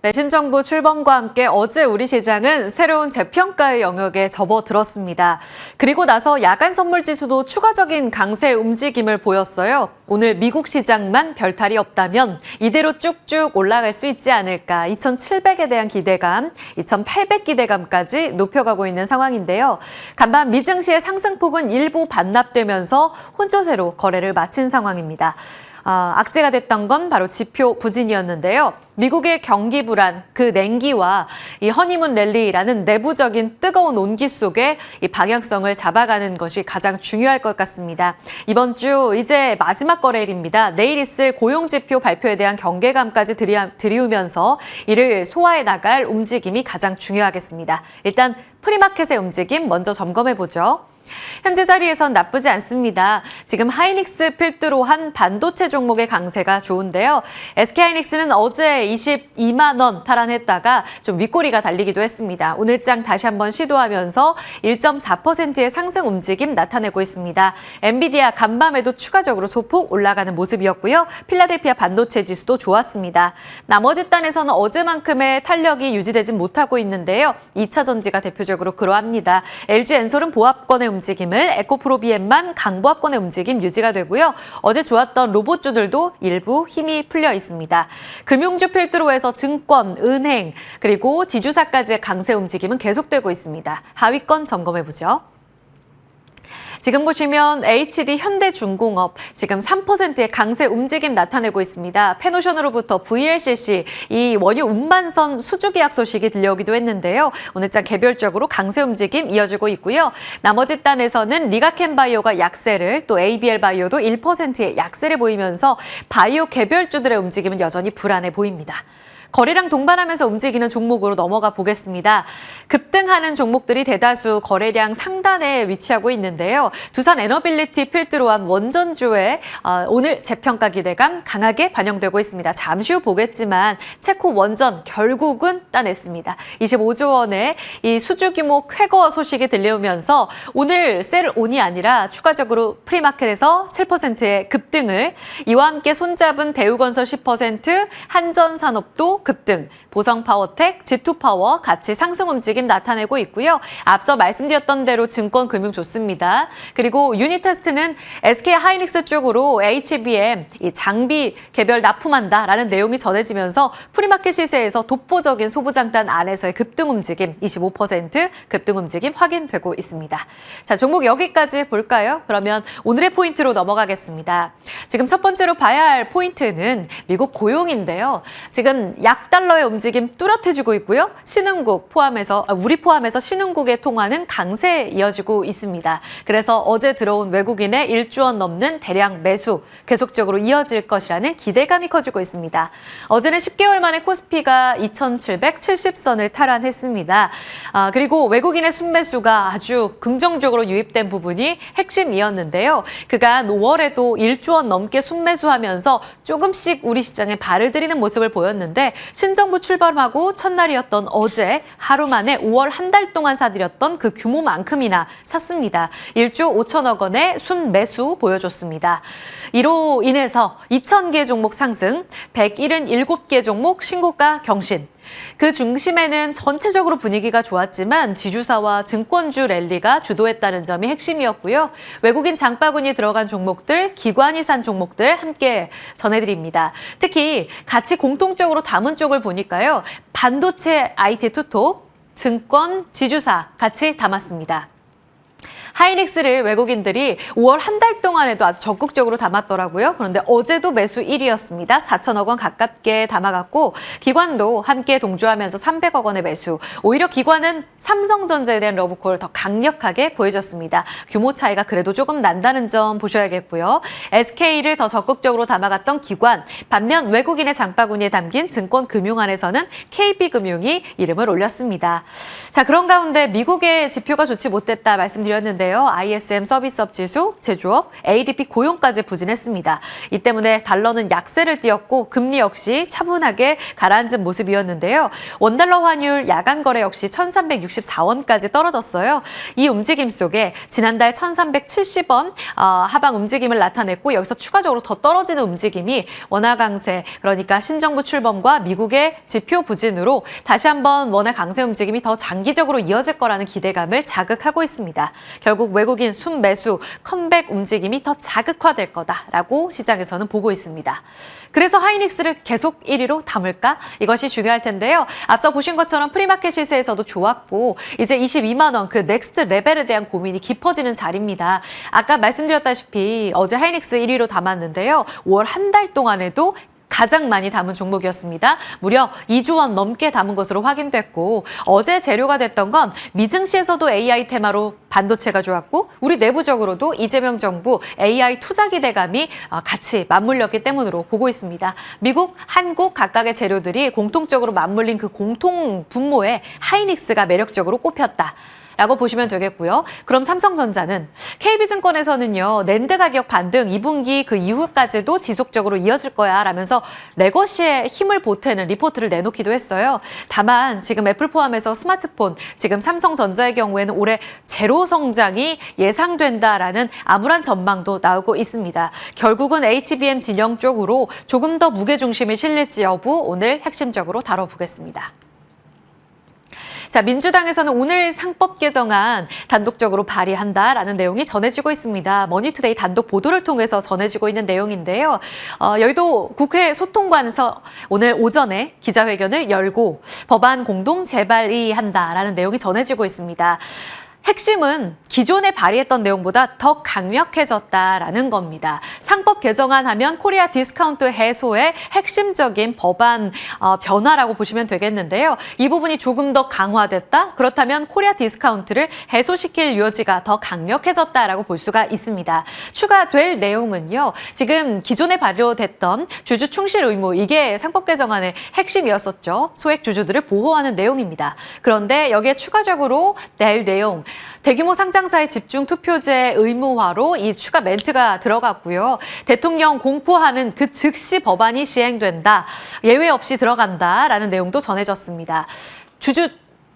네, 신정부 출범과 함께 어제 우리 시장은 새로운 재평가의 영역에 접어들었습니다. 그리고 나서 야간 선물 지수도 추가적인 강세 움직임을 보였어요. 오늘 미국 시장만 별탈이 없다면 이대로 쭉쭉 올라갈 수 있지 않을까. 2,700에 대한 기대감, 2,800 기대감까지 높여가고 있는 상황인데요. 간밤 미증시의 상승폭은 일부 반납되면서 혼조세로 거래를 마친 상황입니다. 악재가 됐던 건 바로 지표 부진이었는데요. 미국의 경기 불안, 그 냉기와 이 허니문 랠리라는 내부적인 뜨거운 온기 속에 이 방향성을 잡아가는 것이 가장 중요할 것 같습니다. 이번 주 이제 마지막 거래일입니다. 내일 있을 고용지표 발표에 대한 경계감까지 들이우면서 이를 소화해 나갈 움직임이 가장 중요하겠습니다. 일단 프리마켓의 움직임 먼저 점검해보죠. 현재 자리에선 나쁘지 않습니다. 지금 하이닉스 필두로 한 반도체 종목의 강세가 좋은데요. SK하이닉스는 어제 22만 원 탈환했다가 좀 윗꼬리가 달리기도 했습니다. 오늘장 다시 한번 시도하면서 1.4%의 상승 움직임 나타내고 있습니다. 엔비디아 간밤에도 추가적으로 소폭 올라가는 모습이었고요. 필라델피아 반도체 지수도 좋았습니다. 나머지 단에서는 어제만큼의 탄력이 유지되진 못하고 있는데요. 2차 전지가 대표적으로 그러합니다. LG엔솔은 보합권의 움직임을, 에코프로비엠만 강보합권의 움직임 유지가 되고요. 어제 좋았던 로봇주들도 일부 힘이 풀려 있습니다. 금융주 필두로 해서 증권, 은행, 그리고 지주사까지의 강세 움직임은 계속되고 있습니다. 하위권 점검해보죠. 지금 보시면 HD 현대중공업 지금 3%의 강세 움직임 나타내고 있습니다. 페노션으로부터 VLCC 이 원유 운반선 수주 계약 소식이 들려오기도 했는데요. 오늘장 개별적으로 강세 움직임 이어지고 있고요. 나머지 단에서는 리가켄바이오가 약세를, 또 ABL바이오도 1%의 약세를 보이면서 바이오 개별주들의 움직임은 여전히 불안해 보입니다. 거래량 동반하면서 움직이는 종목으로 넘어가 보겠습니다. 급등하는 종목들이 대다수 거래량 상단에 위치하고 있는데요. 두산 에너빌리티 필두로 한 원전주에 오늘 재평가 기대감 강하게 반영되고 있습니다. 잠시 후 보겠지만 체코 원전 결국은 따냈습니다. 25조 원의 이 수주 규모 쾌거 소식이 들려오면서 오늘 셀온이 아니라 추가적으로 프리마켓에서 7%의 급등을, 이와 함께 손잡은 대우건설 10%, 한전산업도 급등, 보성파워텍, G2파워 같이 상승 움직임 나타내고 있고요. 앞서 말씀드렸던 대로 증권 금융 좋습니다. 그리고 유니테스트는 SK하이닉스 쪽으로 HBM 이 장비 개별 납품한다라는 내용이 전해지면서 프리마켓 시세에서 독보적인 소부장단 안에서의 급등 움직임 25% 급등 움직임 확인되고 있습니다. 자, 종목 여기까지 볼까요? 그러면 오늘의 포인트로 넘어가겠습니다. 지금 첫 번째로 봐야 할 포인트는 미국 고용인데요. 지금 약달러의 움직임 뚜렷해지고 있고요. 신흥국 포함해서, 우리 포함해서 신흥국의 통화는 강세에 이어지고 있습니다. 그래서 어제 들어온 외국인의 1조 원 넘는 대량 매수 계속적으로 이어질 것이라는 기대감이 커지고 있습니다. 어제는 10개월 만에 코스피가 2,770선을 탈환했습니다. 그리고 외국인의 순매수가 아주 긍정적으로 유입된 부분이 핵심이었는데요. 그간 5월에도 1조 원 넘게 순매수하면서 조금씩 우리 시장에 발을 들이는 모습을 보였는데 신정부 출범하고 첫날이었던 어제 하루 만에 5월 한 달 동안 사들였던 그 규모만큼이나 샀습니다. 1조 5천억 원의 순매수 보여줬습니다. 이로 인해서 2,000개 종목 상승, 177개 종목 신고가 경신. 그 중심에는 전체적으로 분위기가 좋았지만 지주사와 증권주 랠리가 주도했다는 점이 핵심이었고요. 외국인 장바구니에 들어간 종목들, 기관이 산 종목들 함께 전해드립니다. 특히 같이 공통적으로 담은 쪽을 보니까요. 반도체 IT 투톱, 증권, 지주사 같이 담았습니다. 하이닉스를 외국인들이 5월 한 달 동안에도 아주 적극적으로 담았더라고요. 그런데 어제도 매수 1위였습니다. 4천억 원 가깝게 담아갔고 기관도 함께 동조하면서 300억 원의 매수. 오히려 기관은 삼성전자에 대한 러브콜을 더 강력하게 보여줬습니다. 규모 차이가 그래도 조금 난다는 점 보셔야겠고요. SK를 더 적극적으로 담아갔던 기관. 반면 외국인의 장바구니에 담긴 증권금융안에서는 KB금융이 이름을 올렸습니다. 자, 그런 가운데 미국의 지표가 좋지 못했다 말씀드렸는데요. 있는데요. ISM 서비스업 지수, 제조업, ADP 고용까지 부진했습니다. 이 때문에 달러는 약세를 띄었고 금리 역시 차분하게 가라앉은 모습이었는데요. 원달러 환율 야간 거래 역시 1,364원까지 떨어졌어요. 이 움직임 속에 지난달 1,370원 하방 움직임을 나타냈고 여기서 추가적으로 더 떨어지는 움직임이 원화 강세, 그러니까 신정부 출범과 미국의 지표 부진으로 다시 한번 원화 강세 움직임이 더 장기적으로 이어질 거라는 기대감을 자극하고 있습니다. 결국 외국인 순매수, 컴백 움직임이 더 자극화될 거다라고 시장에서는 보고 있습니다. 그래서 하이닉스를 계속 1위로 담을까? 이것이 중요할 텐데요. 앞서 보신 것처럼 프리마켓 시세에서도 좋았고 이제 22만 원 그 넥스트 레벨에 대한 고민이 깊어지는 자리입니다. 아까 말씀드렸다시피 어제 하이닉스 1위로 담았는데요. 5월 한 달 동안에도 가장 많이 담은 종목이었습니다. 무려 2조 원 넘게 담은 것으로 확인됐고 어제 재료가 됐던 건 미증시에서도 AI 테마로 반도체가 좋았고 우리 내부적으로도 이재명 정부 AI 투자 기대감이 같이 맞물렸기 때문으로 보고 있습니다. 미국, 한국 각각의 재료들이 공통적으로 맞물린 그 공통 분모에 하이닉스가 매력적으로 꼽혔다. 라고 보시면 되겠고요. 그럼 삼성전자는 KB증권에서는요. 낸드 가격 반등 2분기 그 이후까지도 지속적으로 이어질 거야 라면서 레거시에 힘을 보태는 리포트를 내놓기도 했어요. 다만 지금 애플 포함해서 스마트폰, 지금 삼성전자의 경우에는 올해 제로 성장이 예상된다라는 암울한 전망도 나오고 있습니다. 결국은 HBM 진영 쪽으로 조금 더 무게중심이 실릴지 여부 오늘 핵심적으로 다뤄보겠습니다. 자, 민주당에서는 오늘 상법 개정안 단독적으로 발의한다라는 내용이 전해지고 있습니다. 머니투데이 단독 보도를 통해서 전해지고 있는 내용인데요. 여의도 국회 소통관에서 오늘 오전에 기자회견을 열고 법안 공동 재발의한다라는 내용이 전해지고 있습니다. 핵심은 기존에 발의했던 내용보다 더 강력해졌다라는 겁니다. 상법 개정안 하면 코리아 디스카운트 해소의 핵심적인 법안 변화라고 보시면 되겠는데요. 이 부분이 조금 더 강화됐다? 그렇다면 코리아 디스카운트를 해소시킬 요지가 더 강력해졌다라고 볼 수가 있습니다. 추가될 내용은요. 지금 기존에 발효됐던 주주 충실 의무, 이게 상법 개정안의 핵심이었었죠. 소액 주주들을 보호하는 내용입니다. 그런데 여기에 추가적으로 낼 내용, 대규모 상장사의 집중 투표제 의무화로 이 추가 멘트가 들어갔고요. 대통령 공포하는 그 즉시 법안이 시행된다. 예외 없이 들어간다라는 내용도 전해졌습니다.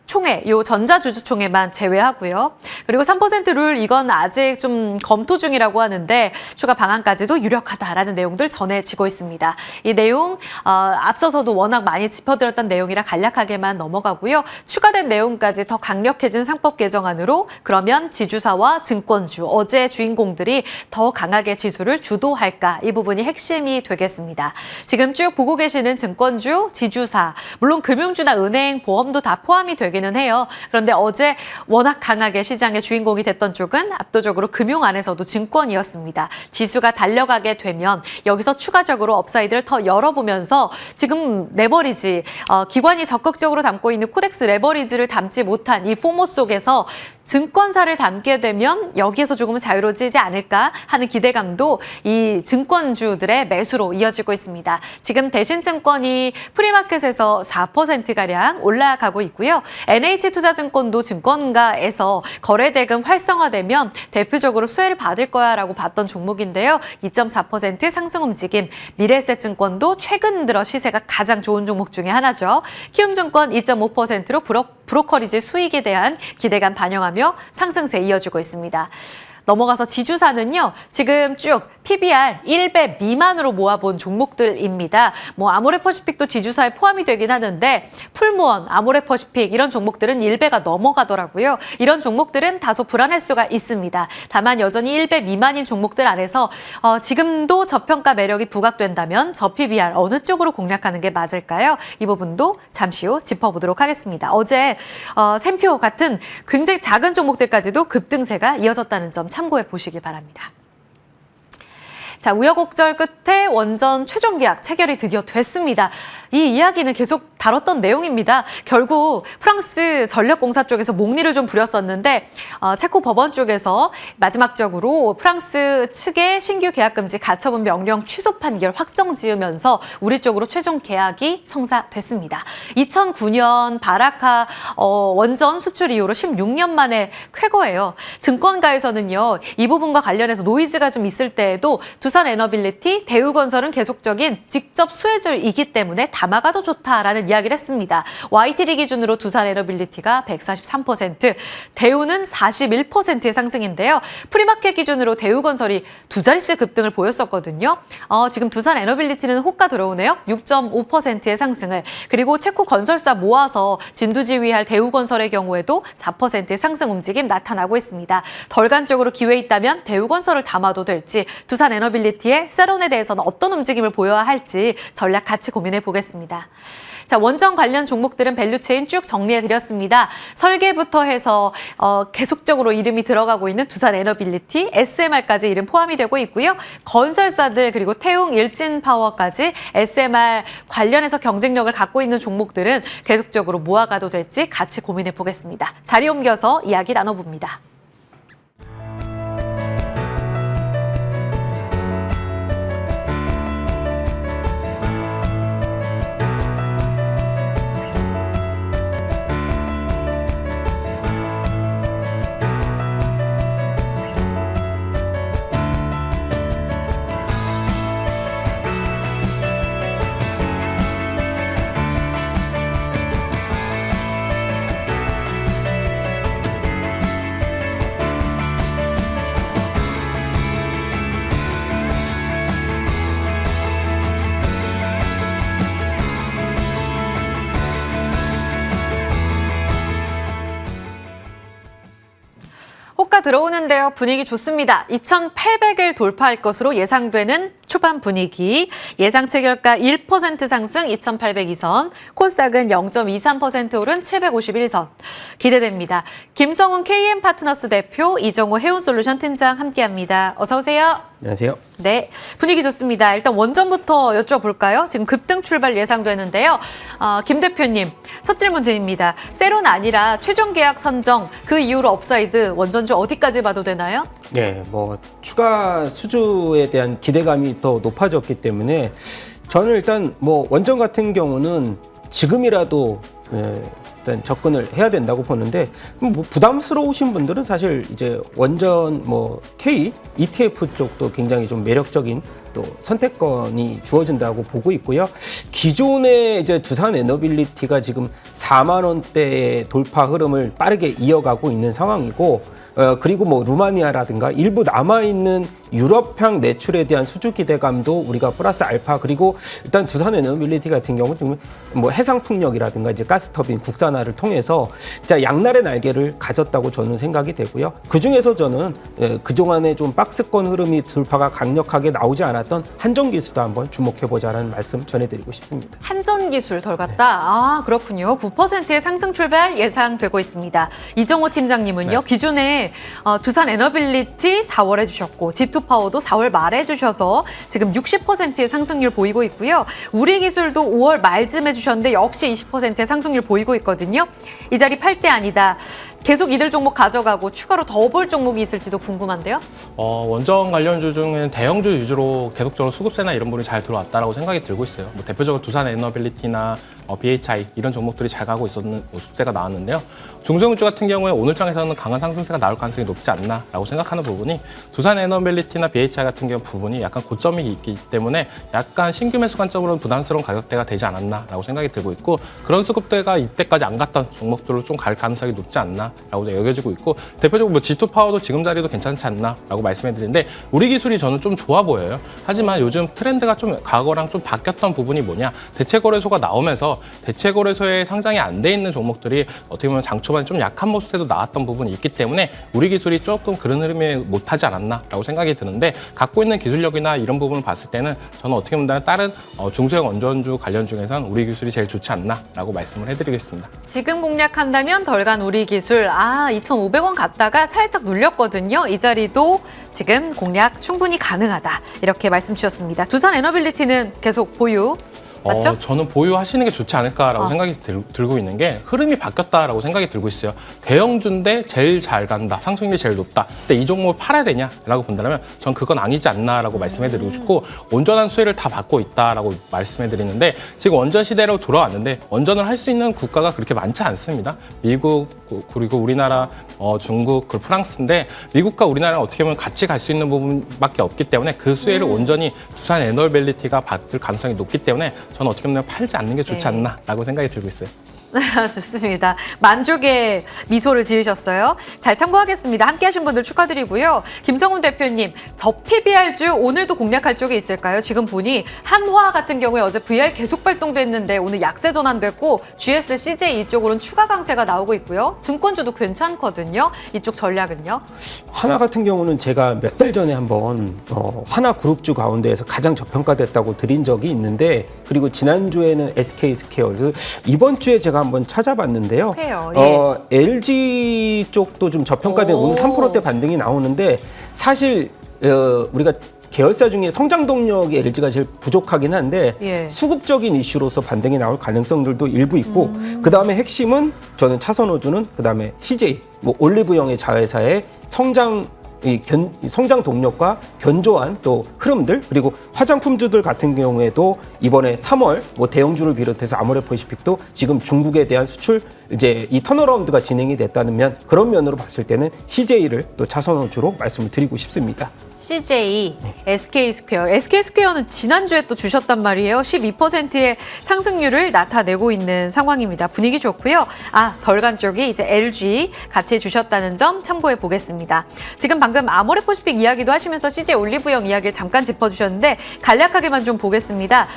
총회, 요 전자주주총회만 제외하고요. 그리고 3% 룰, 이건 아직 좀 검토 중이라고 하는데 추가 방안까지도 유력하다라는 내용들 전해지고 있습니다. 이 내용 앞서서도 워낙 많이 짚어드렸던 내용이라 간략하게만 넘어가고요. 추가된 내용까지 더 강력해진 상법 개정안으로 그러면 지주사와 증권주, 어제 주인공들이 더 강하게 지수를 주도할까? 이 부분이 핵심이 되겠습니다. 지금 쭉 보고 계시는 증권주, 지주사, 물론 금융주나 은행, 보험도 다 포함이 되겠습니다. 해요. 그런데 어제 워낙 강하게 시장의 주인공이 됐던 쪽은 압도적으로 금융 안에서도 증권이었습니다. 지수가 달려가게 되면 여기서 추가적으로 업사이드를 더 열어보면서 지금 레버리지, 기관이 적극적으로 담고 있는 코덱스 레버리지를 담지 못한 이 포모 속에서 증권사를 담게 되면 여기에서 조금은 자유로워지지 않을까 하는 기대감도 이 증권주들의 매수로 이어지고 있습니다. 지금 대신증권이 프리마켓에서 4%가량 올라가고 있고요. NH투자증권도 증권가에서 거래대금 활성화되면 대표적으로 수혜를 받을 거야라고 봤던 종목인데요. 2.4% 상승 움직임, 미래에셋증권도 최근 들어 시세가 가장 좋은 종목 중에 하나죠. 키움증권 2.5%로 브로커리지 수익에 대한 기대감 반영하며 상승세 이어지고 있습니다. 넘어가서 지주사는요. 지금 쭉 PBR 1배 미만으로 모아본 종목들입니다. 아모레퍼시픽도 지주사에 포함이 되긴 하는데 풀무원, 아모레퍼시픽 이런 종목들은 1배가 넘어가더라고요. 이런 종목들은 다소 불안할 수가 있습니다. 다만 여전히 1배 미만인 종목들 안에서 지금도 저평가 매력이 부각된다면 저 PBR 어느 쪽으로 공략하는 게 맞을까요? 이 부분도 잠시 후 짚어보도록 하겠습니다. 어제 샘표 같은 굉장히 작은 종목들까지도 급등세가 이어졌다는 점 참고해 보시기 바랍니다. 자, 우여곡절 끝에 원전 최종 계약 체결이 드디어 됐습니다. 이 이야기는 계속 다뤘던 내용입니다. 결국 프랑스 전력공사 쪽에서 목리를 좀 부렸었는데 체코 법원 쪽에서 마지막적으로 프랑스 측의 신규 계약 금지 가처분 명령 취소 판결 확정 지으면서 우리 쪽으로 최종 계약이 성사됐습니다. 2009년 바라카 원전 수출 이후로 16년 만에 쾌거예요. 증권가에서는요, 이 부분과 관련해서 노이즈가 좀 있을 때에도 두산 에너빌리티, 대우건설은 계속적인 직접 수혜주이기 때문에 담아가도 좋다라는 이야기를 했습니다. YTD 기준으로 두산 에너빌리티가 143%, 대우는 41%의 상승인데요. 프리마켓 기준으로 대우건설이 두 자릿수의 급등을 보였었거든요. 지금 두산 에너빌리티는 호가 들어오네요. 6.5%의 상승을. 그리고 체코 건설사 모아서 진두지휘할 대우건설의 경우에도 4%의 상승 움직임 나타나고 있습니다. 덜간적으로 기회 있다면 대우건설을 담아도 될지, 두산 에너빌리티의 세론에 대해서는 어떤 움직임을 보여야 할지 전략 같이 고민해 보겠습니다. 자, 원전 관련 종목들은 밸류체인 쭉 정리해드렸습니다. 설계부터 해서 계속적으로 이름이 들어가고 있는 두산 에너빌리티, SMR까지 이름 포함이 되고 있고요. 건설사들 그리고 태웅, 일진파워까지 SMR 관련해서 경쟁력을 갖고 있는 종목들은 계속적으로 모아가도 될지 같이 고민해 보겠습니다. 자리 옮겨서 이야기 나눠봅니다. 호가 들어오는데요. 분위기 좋습니다. 2,800을 돌파할 것으로 예상되는 초반 분위기. 예상 체결가 1% 상승 2,802선. 코스닥은 0.23% 오른 751선. 기대됩니다. 김성훈 KM 파트너스 대표, 이정호 해운솔루션 팀장 함께합니다. 어서 오세요. 안녕하세요. 네, 분위기 좋습니다. 일단 원전부터 여쭤볼까요? 지금 급등 출발 예상되는데요. 김 대표님, 첫 질문 드립니다. 세론 아니라 최종 계약 선정, 그 이후로 업사이드, 원전주 어디까지 봐도 되나요? 네, 추가 수주에 대한 기대감이 더 높아졌기 때문에 저는 일단 원전 같은 경우는 지금이라도 일단 접근을 해야 된다고 보는데, 부담스러우신 분들은 사실 이제 원전 K ETF 쪽도 굉장히 좀 매력적인 또 선택권이 주어진다고 보고 있고요. 기존의 이제 두산 에너빌리티가 지금 4만 원대의 돌파 흐름을 빠르게 이어가고 있는 상황이고, 그리고 루마니아라든가 일부 남아있는 유럽향 내출에 대한 수주 기대감도 우리가 플러스 알파, 그리고 일단 두산 에너빌리티 같은 경우는 지금 해상풍력이라든가 이제 가스터빈 국산화를 통해서 진짜 양날의 날개를 가졌다고 저는 생각이 되고요. 그 중에서 저는 그동안에 좀 박스권 흐름이 돌파가 강력하게 나오지 않았던 한전기술도 한번 주목해보자라는 말씀 전해드리고 싶습니다. 한전기술 덜 갔다? 네. 아, 그렇군요. 9%의 상승 출발 예상되고 있습니다. 이정호 팀장님은요. 네. 기존에 두산 에너빌리티 4월에 주셨고 G2파워도 4월 말에 해주셔서 지금 60%의 상승률 보이고 있고요. 우리기술도 5월 말쯤 해주셨는데 역시 20%의 상승률 보이고 있거든요. 이 자리 팔 때 아니다. 계속 이들 종목 가져가고 추가로 더 볼 종목이 있을지도 궁금한데요. 원전 관련주 중에는 대형주 위주로 계속적으로 수급세나 이런 부분이 잘 들어왔다라고 생각이 들고 있어요. 대표적으로 두산 에너빌리티나 BHI 이런 종목들이 잘 가고 있었는 수세가 나왔는데요. 중소형주 같은 경우에 오늘 장에서는 강한 상승세가 나올 가능성이 높지 않나라고 생각하는 부분이, 두산 에너빌리티나 BHI 같은 경우 부분이 약간 고점이 있기 때문에 약간 신규 매수 관점으로는 부담스러운 가격대가 되지 않았나라고 생각이 들고 있고, 그런 수급대가 이때까지 안 갔던 종목들로 좀 갈 가능성이 높지 않나라고 여겨지고 있고, 대표적으로 G2파워도 지금 자리도 괜찮지 않나라고 말씀해 드리는데, 우리 기술이 저는 좀 좋아 보여요. 하지만 요즘 트렌드가 좀 과거랑 좀 바뀌었던 부분이 뭐냐, 대체 거래소가 나오면서 대체거래소에 상장이 안 돼 있는 종목들이 어떻게 보면 장 초반에 좀 약한 모습에도 나왔던 부분이 있기 때문에 우리 기술이 조금 그런 흐름에 못하지 않았나라고 생각이 드는데 갖고 있는 기술력이나 이런 부분을 봤을 때는 저는 어떻게 보면 다른 중소형 원전주 관련 중에서는 우리 기술이 제일 좋지 않나라고 말씀을 해드리겠습니다. 지금 공략한다면 덜간 우리 기술 2,500원 갔다가 살짝 눌렸거든요. 이 자리도 지금 공략 충분히 가능하다. 이렇게 말씀 주셨습니다. 두산 에너빌리티는 계속 보유. 맞죠? 저는 보유하시는 게 좋지 않을까라고 생각이 들고 있는 게 흐름이 바뀌었다라고 생각이 들고 있어요. 대형주인데 제일 잘 간다, 상승률이 제일 높다. 근데 이 종목을 팔아야 되냐라고 본다면 전 그건 아니지 않나라고 말씀해드리고 싶고 온전한 수혜를 다 받고 있다라고 말씀해드리는데 지금 원전 시대로 돌아왔는데 원전을 할 수 있는 국가가 그렇게 많지 않습니다. 미국 그리고 우리나라, 중국, 그리고 프랑스인데 미국과 우리나라는 어떻게 보면 같이 갈 수 있는 부분밖에 없기 때문에 그 수혜를 온전히 두산 에너빌리티가 받을 가능성이 높기 때문에 저는 어떻게 보면 팔지 않는 게 좋지 않나라고 생각이 들고 있어요. 좋습니다. 만족의 미소를 지으셨어요. 잘 참고하겠습니다. 함께 하신 분들 축하드리고요. 김성훈 대표님, 저 PBR주 오늘도 공략할 쪽이 있을까요? 지금 보니 한화 같은 경우에 어제 VR 계속 발동됐는데 오늘 약세 전환됐고 GS, CJ 이쪽으로는 추가 강세가 나오고 있고요. 증권주도 괜찮거든요. 이쪽 전략은요? 하나 같은 경우는 제가 몇 달 전에 한번 하나 그룹주 가운데에서 가장 저평가됐다고 드린 적이 있는데 그리고 지난주에는 SK스퀘어 이번 주에 제가 한번 찾아봤는데요. LG 쪽도 좀 저평가된 오늘 3%대 반등이 나오는데 사실 우리가 계열사 중에 성장 동력이 LG가 제일 부족하긴 한데 수급적인 이슈로서 반등이 나올 가능성들도 일부 있고 그다음에 핵심은 저는 차선호주는 그다음에 CJ 올리브영의 자회사의 성장 동력과 견조한 또 흐름들 그리고 화장품주들 같은 경우에도 이번에 3월 대형주를 비롯해서 아모레퍼시픽도 지금 중국에 대한 수출 이제 이 턴어라운드가 진행이 됐다면 그런 면으로 봤을 때는 CJ를 또 차선호주로 말씀을 드리고 싶습니다. CJ, SK스퀘어. SK스퀘어는 지난주에 또 주셨단 말이에요. 12%의 상승률을 나타내고 있는 상황입니다. 분위기 좋고요. 덜간 쪽이 이제 LG 같이 주셨다는 점 참고해 보겠습니다. 지금 방금 아모레퍼시픽 이야기도 하시면서 CJ 올리브영 이야기를 잠깐 짚어주셨는데 간략하게만 좀 보겠습니다.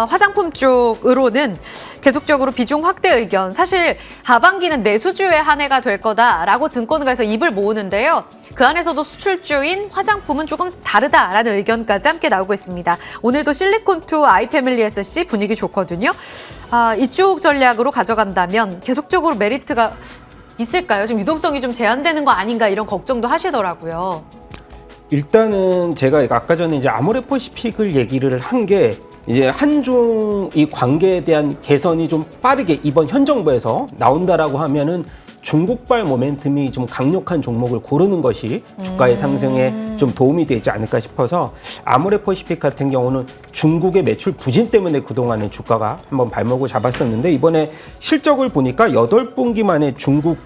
화장품 쪽으로는 계속적으로 비중 확대 의견. 사실 하반기는 내수주의 한 해가 될 거다라고 증권가에서 입을 모으는데요. 그 안에서도 수출주인 화장품은 조금 다르다라는 의견까지 함께 나오고 있습니다. 오늘도 실리콘2 아이패밀리 SC 분위기 좋거든요. 이쪽 전략으로 가져간다면 계속적으로 메리트가 있을까요? 좀 유동성이 좀 제한되는 거 아닌가 이런 걱정도 하시더라고요. 일단은 제가 아까 전에 이제 아모레퍼시픽을 얘기를 한 게 이제 한중 이 관계에 대한 개선이 좀 빠르게 이번 현 정부에서 나온다라고 하면은 중국발 모멘텀이 좀 강력한 종목을 고르는 것이 주가의 상승에 좀 도움이 되지 않을까 싶어서 아모레퍼시픽 같은 경우는 중국의 매출 부진 때문에 그동안은 주가가 한번 발목을 잡았었는데 이번에 실적을 보니까 8분기 만에 중국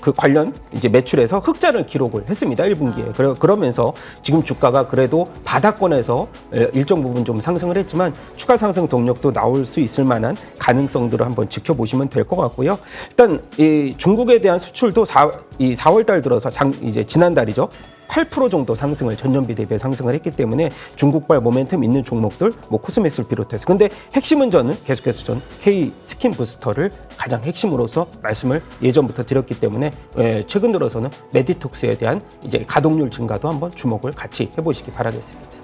그 관련 이제 매출에서 흑자를 기록을 했습니다. 1분기에. 그러면서 지금 주가가 그래도 바닥권에서 일정 부분 좀 상승을 했지만 추가 상승 동력도 나올 수 있을 만한 가능성들을 한번 지켜보시면 될 것 같고요. 일단 이 중국에 대한 수출도 4월 달 들어서 이제 지난달이죠. 8% 정도 상승을 전년비 대비해 상승을 했기 때문에 중국발 모멘텀 있는 종목들 코스메스를 비롯해서 근데 핵심은 저는 계속해서 전 K 스킨 부스터를 가장 핵심으로서 말씀을 예전부터 드렸기 때문에 최근 들어서는 메디톡스에 대한 이제 가동률 증가도 한번 주목을 같이 해보시기 바라겠습니다.